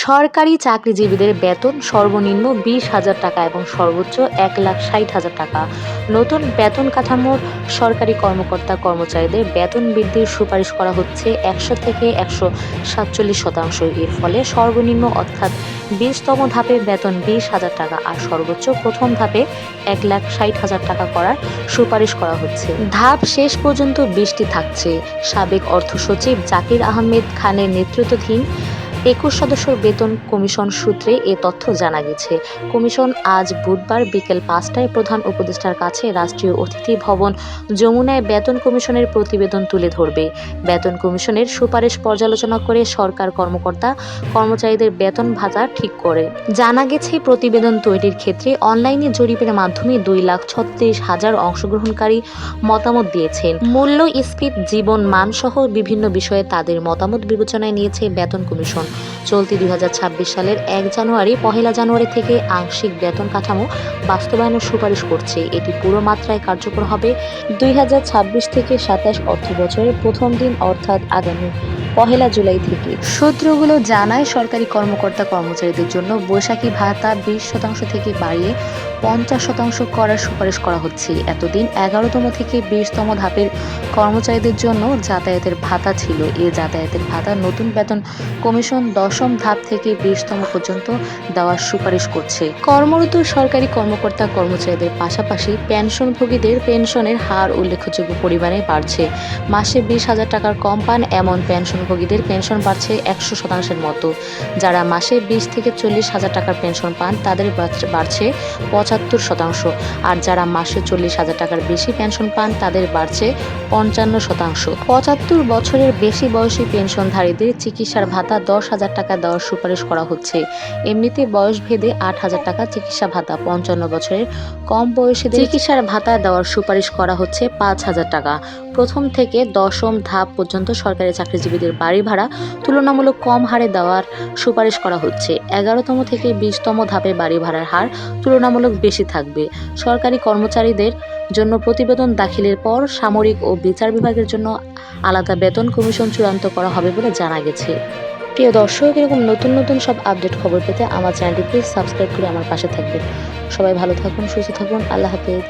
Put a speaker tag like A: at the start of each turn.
A: সরকারি চাকরিজীবীদের বেতন সর্বনিম্ন ২০,০০০ টাকা এবং সর্বোচ্চ ১,৬০,০০০ টাকা। নতুন বেতন কাঠামোর সরকারি কর্মকর্তা-কর্মচারীদের বেতন বৃদ্ধির সুপারিশ করা হচ্ছে ১০০ থেকে ১৪৭%। এর ফলে সর্বনিম্ন অর্থাৎ ২০তম ধাপে বেতন ২০,০০০ টাকা আর সর্বোচ্চ প্রথম ধাপে ১,৬০,০০০ টাকা করার সুপারিশ করা হচ্ছে। ধাপ শেষ পর্যন্ত ২০টি থাকছে। সাবেক অর্থ সচিব জাকির আহমেদ খানের নেতৃত্বাধীন ২১ সদস্যের বেতন কমিশন সূত্রে এ তথ্য জানা গেছে। কমিশন আজ বুধবার বিকেল ৫টায় প্রধান উপদেষ্টার কাছে রাষ্ট্রীয় অতিথি ভবন যমুনায় বেতন কমিশনের প্রতিবেদন তুলে ধরবে। বেতন কমিশনের সুপারিশ পর্যালোচনা করে সরকার কর্মচারীদের বেতন ভাতা ঠিক করে। জানা গেছে, প্রতিবেদন তৈরির ক্ষেত্রে অনলাইনে জরিপের মাধ্যমে ২,৩৬,০০০ অংশগ্রহণকারী মতামত দিয়েছেন। মূল্যস্ফীতি, জীবন মানসহ বিভিন্ন বিষয়ে তাদের মতামত বিবেচনায় নিয়েছে বেতন কমিশন। চলতি ২০২৬ সালের ১ জানুয়ারি থেকে আংশিক বেতন কাঠামো বাস্তবায়নের সুপারিশ করছে। এটি পুরো মাত্রায় কার্যকর হবে ২০২৬ থেকে ২৭ অর্থবছরের প্রথম দিন অর্থাৎ আগামী ১ জুলাই থেকে। সূত্রগুলো জানায়, সরকারি কর্মকর্তা-কর্মচারীদের জন্য বৈশাখী ভাতা ২০% থেকে বাড়িয়ে ৫০% করার সুপারিশ করা হচ্ছে। এতদিন ১১তম থেকে ২০তম ধাপের কর্মচারীদের জন্য যাতায়াতের ভাতা ছিল। এ যাতায়াতের ভাতা নতুন বেতন কমিশন ১০ম ধাপ থেকে ২০তম পর্যন্ত দেওয়ার সুপারিশ করছে। কর্মরত সরকারি কর্মকর্তা-কর্মচারীদের পাশাপাশি পেনশনভোগীদের পেনশনের হার উল্লেখযোগ্য পরিমাণে বাড়ছে। মাসে ২০,০০০ টাকার কম পান এমন পেনশনভোগীদের পেনশন বাড়ছে ১০০%-এর মতো। যারা মাসে ২০ থেকে ৪০,০০০ টাকার পেনশন পান তাদের বাড়ছে ৭৫%, আর যারা মাসে ৪০,০০০ টাকার বেশি পেনশন পান তাদের বাড়ছে ৫৫%। ৭৫ বছরের বেশি বয়সী পেনশনধারীদের চিকিৎসার ভাতা ১০,০০০ টাকা দেওয়ার সুপারিশ করা হচ্ছে। এমনিতে বয়সভেদে ৮,০০০ টাকা চিকিৎসা ভাতা, ৫৫ বছরের কম বয়সীদের চিকিৎসার ভাতা দেওয়ার সুপারিশ করা হচ্ছে ৫,০০০ টাকা। প্রথম থেকে ১০ম ধাপ পর্যন্ত সরকারি চাকরিজীবীদের বাড়ি ভাড়া তুলনামূলক কম হারে দেওয়ার সুপারিশ করা হচ্ছে। ১১তম থেকে ২০তম ধাপে বাড়ি ভাড়ার হার তুলনামূলক বেশি থাকবে। সরকারি কর্মচারীদের জন্য প্রতিবেদন দাখিলের পর সামরিক ও বিচার বিভাগের জন্য আলাদা বেতন কমিশন চূড়ান্ত করা হবে বলে জানা গেছে। প্রিয় দর্শক, এরকম নতুন নতুন সব আপডেট খবর পেতে আমার চ্যানেলটি প্লিজ সাবস্ক্রাইব করে আমার পাশে থাকবেন। সবাই ভালো থাকুন, সুস্থ থাকুন। আল্লাহ হাফেজ।